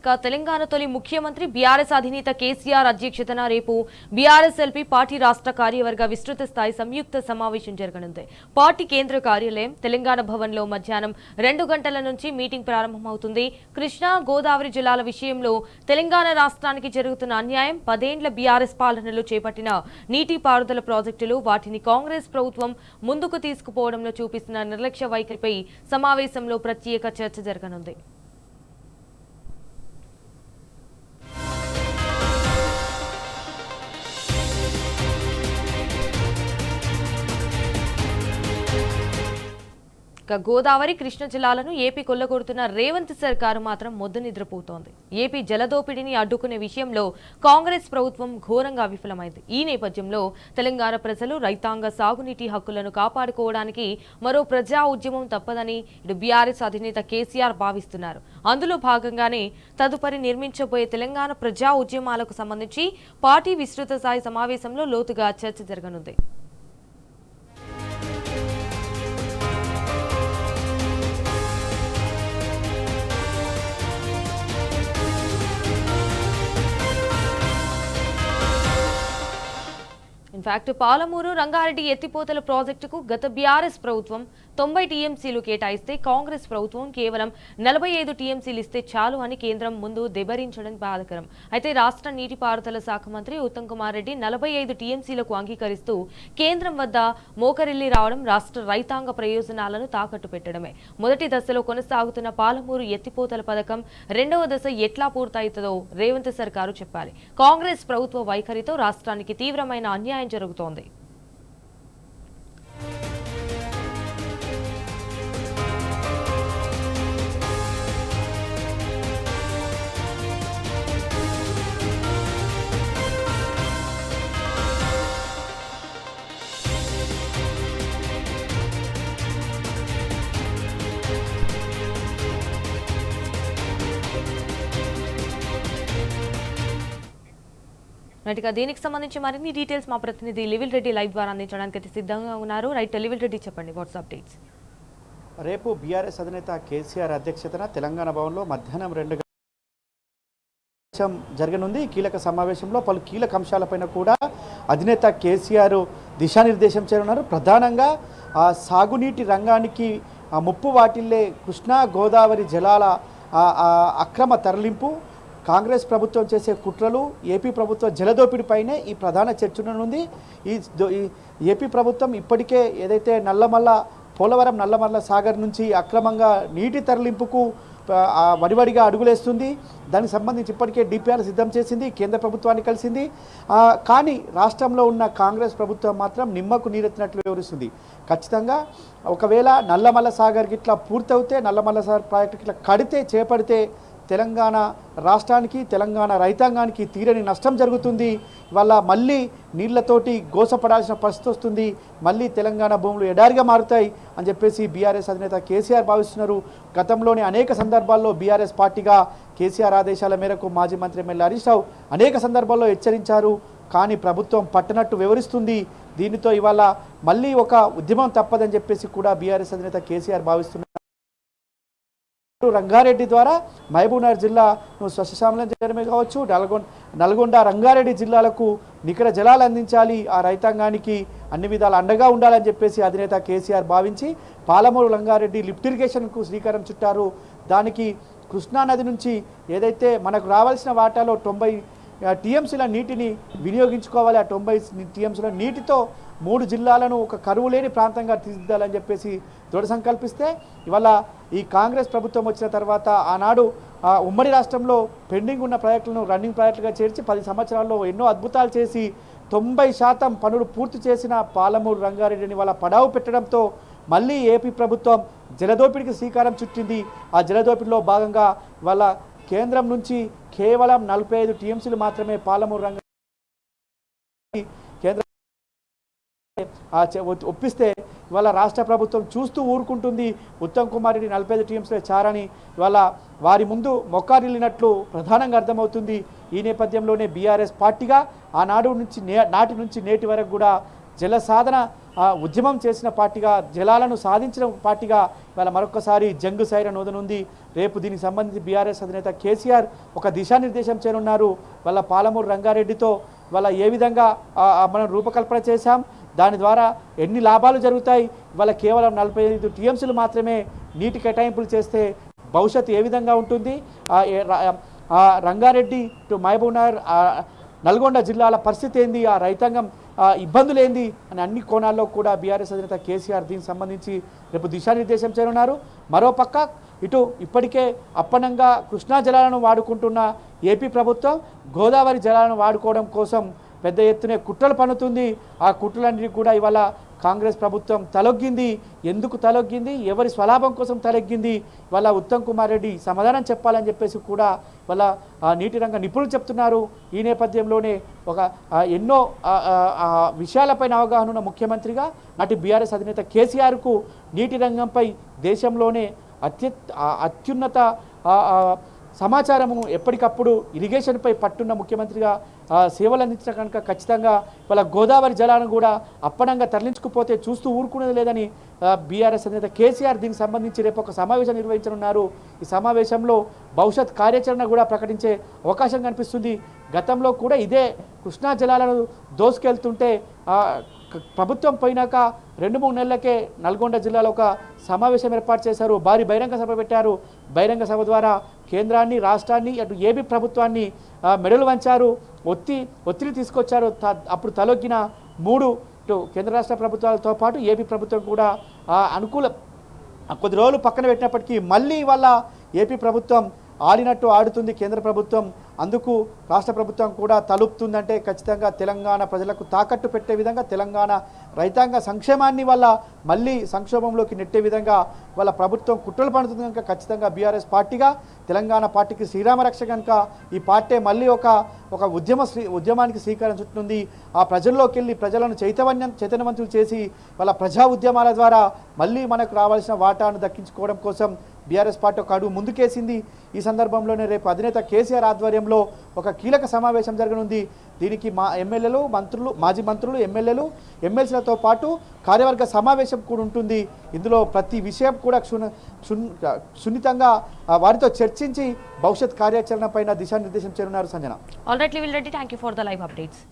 తెలంగాణ తొలి ముఖ్యమంత్రి బీఆర్ఎస్ అధినేత కేసీఆర్ అధ్యక్షతన రేపు బీఆర్ఎస్ ఎల్పీ పార్టీ రాష్ట్ర కార్యవర్గ విస్తృత స్థాయి సంయుక్త సమావేశం జరగనుంది. పార్టీ కేంద్ర కార్యాలయం తెలంగాణ భవన్లో మధ్యాహ్నం 2 గంటల నుంచి మీటింగ్ ప్రారంభమవుతుంది. కృష్ణా గోదావరి జిల్లాల విషయంలో తెలంగాణ రాష్ట్రానికి జరుగుతున్న అన్యాయం, 10 ఏళ్ల బీఆర్ఎస్ పాలనలో చేపట్టిన నీటిపారుదల ప్రాజెక్టులు, వాటిని కాంగ్రెస్ ప్రభుత్వం ముందుకు తీసుకుపోవడంలో చూపిస్తున్న నిర్లక్ష్య వైఖరిపై సమావేశంలో ప్రత్యేక చర్చ జరగనుంది. గోదావరి కృష్ణ జిల్లాలను ఏపీ కొల్లగొడుతున్న రేవంత్ సర్కారు మాత్రం మొద్దు నిద్రపోతోంది. ఏపీ జలదోపిడిని అడ్డుకునే విషయంలో కాంగ్రెస్ ప్రభుత్వం ఘోరంగా విఫలమైంది. ఈ నేపథ్యంలో తెలంగాణ ప్రజలు రైతాంగ సాగునీటి హక్కులను కాపాడుకోవడానికి మరో ప్రజా ఉద్యమం తప్పదని ఇటు బీఆర్ఎస్ అధినేత కేసీఆర్ భావిస్తున్నారు. అందులో భాగంగానే తదుపరి నిర్మించబోయే తెలంగాణ ప్రజా ఉద్యమాలకు సంబంధించి పార్టీ విస్తృత స్థాయి సమావేశంలో లోతుగా చర్చ జరగనుంది. ఇన్ఫాక్ట్ పాలమూరు రంగారెడ్డి ఎత్తిపోతల ప్రాజెక్టుకు గత బీఆర్ఎస్ ప్రభుత్వం 90 టీఎంసీలు కేటాయిస్తే కాంగ్రెస్ ప్రభుత్వం కేవలం 45 టీఎంసీలు ఇస్తే చాలు అని కేంద్రం ముందు దెబ్బరించడం బాధాకరం. అయితే రాష్ట్ర నీటిపారుదల శాఖ మంత్రి ఉత్తమ్ కుమార్ రెడ్డి 45 టీఎంసీలకు అంగీకరిస్తూ కేంద్రం వద్ద మోకరిల్లి రావడం రాష్ట్ర రైతాంగ ప్రయోజనాలను తాకట్టు పెట్టడమే. మొదటి దశలో కొనసాగుతున్న పాలమూరు ఎత్తిపోతల పథకం 2వ దశ ఎట్లా పూర్తవుతుందో రేవంత్ సర్కారు చెప్పాలి. కాంగ్రెస్ ప్రభుత్వ వైఖరితో రాష్ట్రానికి తీవ్రమైన అన్యాయం జరుగుతోంది. దీనికి సంబంధించి మరిన్ని డీటెయిల్స్ మా ప్రతినిధి లివిల్ రెడ్డి లైవ్ ద్వారా అందించడానికి సిద్ధంగా ఉన్నారు. లివిల్ రెడ్డి చెప్పండి, వాట్స్ అప్డేట్స్. రేపు బీఆర్ఎస్ అధినేత కేసీఆర్ అధ్యక్షతన తెలంగాణ భవన్లో మధ్యాహ్నం 2 గంటల జరగనుంది. కీలక సమావేశంలో పలు కీలక అంశాలపైన కూడా అధినేత కేసీఆర్ దిశానిర్దేశం చేయనున్నారు. ప్రధానంగా సాగునీటి రంగానికి ముప్పు వాటిల్లే కృష్ణా గోదావరి జలాల అక్రమ తరలింపు, కాంగ్రెస్ ప్రభుత్వం చేసే కుట్రలు, ఏపీ ప్రభుత్వం జలదోపిడిపైనే ఈ ప్రధాన చర్చనుంది. ఈ ఏపీ ప్రభుత్వం ఇప్పటికే ఏదైతే పోలవరం నల్లమల్ల సాగర్ నుంచి అక్రమంగా నీటి తరలింపుకు వడివడిగా అడుగులేస్తుంది. దానికి సంబంధించి ఇప్పటికే డిపిఆర్ సిద్ధం చేసింది, కేంద్ర ప్రభుత్వాన్ని కలిసింది. కానీ రాష్ట్రంలో ఉన్న కాంగ్రెస్ ప్రభుత్వం మాత్రం నిమ్మకు నీరెత్తినట్లు వివరిస్తుంది. ఖచ్చితంగా ఒకవేళ నల్లమల్ల సాగర్కి ఇట్లా పూర్తవుతే, నల్లమల్ల సాగర్ ప్రాజెక్టుకి ఇట్లా చేపడితే తెలంగాణ రాష్ట్రానికి, తెలంగాణ రైతాంగానికి తీరని నష్టం జరుగుతుంది. ఇవాళ మళ్ళీ నీళ్లతోటి గోసపడాల్సిన పరిస్థితి వస్తుంది. మళ్ళీ తెలంగాణ భూములు ఎడారిగా మారుతాయి అని చెప్పేసి బీఆర్ఎస్ అధినేత కేసీఆర్ భావిస్తున్నారు. గతంలోనే అనేక సందర్భాల్లో బీఆర్ఎస్ పార్టీగా కేసీఆర్ ఆదేశాల మేరకు మాజీ మంత్రి ఎమ్మెల్యే హరీష్ రావు అనేక సందర్భాల్లో హెచ్చరించారు. కానీ ప్రభుత్వం పట్టనట్టు వివరిస్తుంది. దీనితో ఇవాళ మళ్ళీ ఒక ఉద్యమం తప్పదని చెప్పేసి కూడా బీఆర్ఎస్ అధినేత కేసీఆర్ భావిస్తున్నారు. రంగారెడ్డి ద్వారా మహబూబ్నగర్ జిల్లాను స్వచ్ఛశామలం చేయడమే కావచ్చు, నల్గొండ రంగారెడ్డి జిల్లాలకు నికర జలాలు అందించాలి, ఆ రైతాంగానికి అన్ని విధాలు అండగా ఉండాలని చెప్పేసి అధినేత కేసీఆర్ భావించి పాలమూరు రంగారెడ్డి లిఫ్ట్ ఇరిగేషన్కు శ్రీకారం చుట్టారు. దానికి కృష్ణానది నుంచి ఏదైతే మనకు రావాల్సిన వాటాలో 90 టీఎంసీల నీటిని వినియోగించుకోవాలి. ఆ 90 టీఎంసీల నీటితో 3 జిల్లాలను ఒక కరువు లేని ప్రాంతంగా తీర్చిదిద్దాలని చెప్పేసి దృఢ సంకల్పిస్తే ఇవాళ ఈ కాంగ్రెస్ ప్రభుత్వం వచ్చిన తర్వాత ఆనాడు ఉమ్మడి రాష్ట్రంలో పెండింగ్ ఉన్న ప్రాజెక్టులను రన్నింగ్ ప్రాజెక్టులుగా చేర్చి 10 సంవత్సరాల్లో ఎన్నో అద్భుతాలు చేసి 90% పనులు పూర్తి చేసిన పాలమూరు రంగారెడ్డిని వాళ్ళ పడావు పెట్టడంతో మళ్ళీ ఏపీ ప్రభుత్వం జలదోపిడికి శ్రీకారం చుట్టింది. ఆ జలదోపిడిలో భాగంగా వాళ్ళ కేంద్రం నుంచి కేవలం 45 టీఎంసీలు మాత్రమే పాలమూరు రంగారెడ్డి కేంద్రం ఒప్పిస్తే ఇవాళ రాష్ట్ర ప్రభుత్వం చూస్తూ ఊరుకుంటుంది. ఉత్తమ్ కుమార్ రెడ్డి 45 టీఎంసీలే చారని ఇవాళ వారి ముందు మొక్కారిల్లినట్లు ప్రధానంగా అర్థమవుతుంది. ఈ నేపథ్యంలోనే బీఆర్ఎస్ పార్టీగా నాటి నుంచి నేటి వరకు కూడా జల సాధన ఉద్యమం చేసిన పార్టీగా, జలాలను సాధించిన పార్టీగా ఇవాళ మరొకసారి జంగు సైరన్ ఊదనుంది. రేపు దీనికి సంబంధించి బీఆర్ఎస్ అధినేత కేసీఆర్ ఒక దిశానిర్దేశం చేయనున్నారు. వాళ్ళ పాలమూరు రంగారెడ్డితో ఇవాళ ఏ విధంగా మనం రూపకల్పన చేశాం, దాని ద్వారా ఎన్ని లాభాలు జరుగుతాయి, ఇవాళ కేవలం 45 టీఎంసీలు మాత్రమే నీటి కేటాయింపులు చేస్తే భవిష్యత్తు ఏ విధంగా ఉంటుంది, రంగారెడ్డి టు మహబూబ్నగర్ నల్గొండ జిల్లాల పరిస్థితి ఏంది, ఆ రైతాంగం ఇబ్బందులు ఏంది అని అన్ని కోణాల్లో కూడా బీఆర్ఎస్ అధినేత కేసీఆర్ దీనికి సంబంధించి రేపు దిశానిర్దేశం చేయనున్నారు. మరోపక్క ఇటు ఇప్పటికే అప్పనంగా కృష్ణా జలాలను వాడుకుంటున్న ఏపీ ప్రభుత్వం గోదావరి జలాలను వాడుకోవడం కోసం పెద్ద ఎత్తున కుట్రలు పన్నుతుంది. ఆ కుట్రలన్నిటి కూడా ఇవాళ కాంగ్రెస్ ప్రభుత్వం తలొగ్గింది. ఎందుకు తలొగ్గింది, ఎవరి స్వలాభం కోసం తలొగ్గింది, ఇవాళ ఉత్తమ్ కుమార్ రెడ్డి సమాధానం చెప్పాలని చెప్పేసి కూడా వాళ్ళ నీటి రంగ నిపుణులు చెప్తున్నారు. ఈ నేపథ్యంలోనే ఒక ఎన్నో విషయాలపైన అవగాహన ఉన్న ముఖ్యమంత్రిగా నాటి బీఆర్ఎస్ అధినేత కేసీఆర్కు నీటి రంగంపై దేశంలోనే అత్యున్నత సమాచారము ఎప్పటికప్పుడు ఇరిగేషన్పై పట్టున్న ముఖ్యమంత్రిగా సేవలు అందించిన కనుక ఖచ్చితంగా వాళ్ళ గోదావరి జలాలను కూడా అప్పనంగా తరలించుకుపోతే చూస్తూ ఊరుకునేది లేదని బీఆర్ఎస్ అధినేత కేసీఆర్ దీనికి సంబంధించి రేపు ఒక సమావేశం నిర్వహించనున్నారు. ఈ సమావేశంలో భవిష్యత్ కార్యాచరణ కూడా ప్రకటించే అవకాశం కనిపిస్తుంది. గతంలో కూడా ఇదే కృష్ణా జలాలను దోసుకెళ్తుంటే ప్రభుత్వం పోయినాక 2-3 నెలలకే నల్గొండ జిల్లాలో ఒక సమావేశం ఏర్పాటు చేశారు. భారీ బహిరంగ సభ పెట్టారు. బహిరంగ సభ ద్వారా కేంద్రాన్ని, రాష్ట్రాన్ని, అటు ఏపీ ప్రభుత్వాన్ని మెడలు వంచారు, ఒత్తిడి తీసుకొచ్చారు. అప్పుడు తలొగ్గిన 3 కేంద్ర రాష్ట్ర ప్రభుత్వాలతో పాటు ఏపీ ప్రభుత్వం కూడా కొద్ది రోజులు పక్కన పెట్టినప్పటికీ మళ్ళీ వాళ్ళ ఏపీ ప్రభుత్వం ఆడినట్టు ఆడుతుంది కేంద్ర ప్రభుత్వం. అందుకు రాష్ట్ర ప్రభుత్వం కూడా తలుపుతుందంటే ఖచ్చితంగా తెలంగాణ ప్రజలకు తాకట్టు పెట్టే విధంగా, తెలంగాణ రైతాంగ సంక్షేమాన్ని వల్ల మళ్ళీ సంక్షోభంలోకి నెట్టే విధంగా వాళ్ళ ప్రభుత్వం కుట్రలు పడుతుంది కనుక ఖచ్చితంగా బీఆర్ఎస్ పార్టీగా, తెలంగాణ పార్టీకి శ్రీరామరక్ష కనుక ఈ పార్టీ మళ్ళీ ఒక ఉద్యమానికి శ్రీకారం చుట్టుతుంది. ఆ ప్రజల్లోకి వెళ్ళి ప్రజలను చైతన్యవంతులు చేసి వాళ్ళ ప్రజా ఉద్యమాల ద్వారా మళ్ళీ మనకు రావాల్సిన వాటాను దక్కించుకోవడం కోసం బీఆర్ఎస్ పార్టీ ఒక అడుగు ముందుకేసింది. ఈ సందర్భంలోనే రేపు అధినేత కేసీఆర్ ఆధ్వర్యంలో ఒక కీలక సమావేశం జరగనుంది. దీనికి ఎమ్మెల్యేలు, మంత్రులు, మాజీ మంత్రులు, ఎమ్మెల్యేలు, ఎమ్మెల్సీలతో పాటు కార్యవర్గ సమావేశం కూడా ఉంటుంది. ఇందులో ప్రతి విషయం కూడా సున్నితంగా వారితో చర్చించి భవిష్యత్ కార్యాచరణ పైన దిశానిర్దేశం చేయనున్నారు. Sanjana. All right, thank you for the live updates.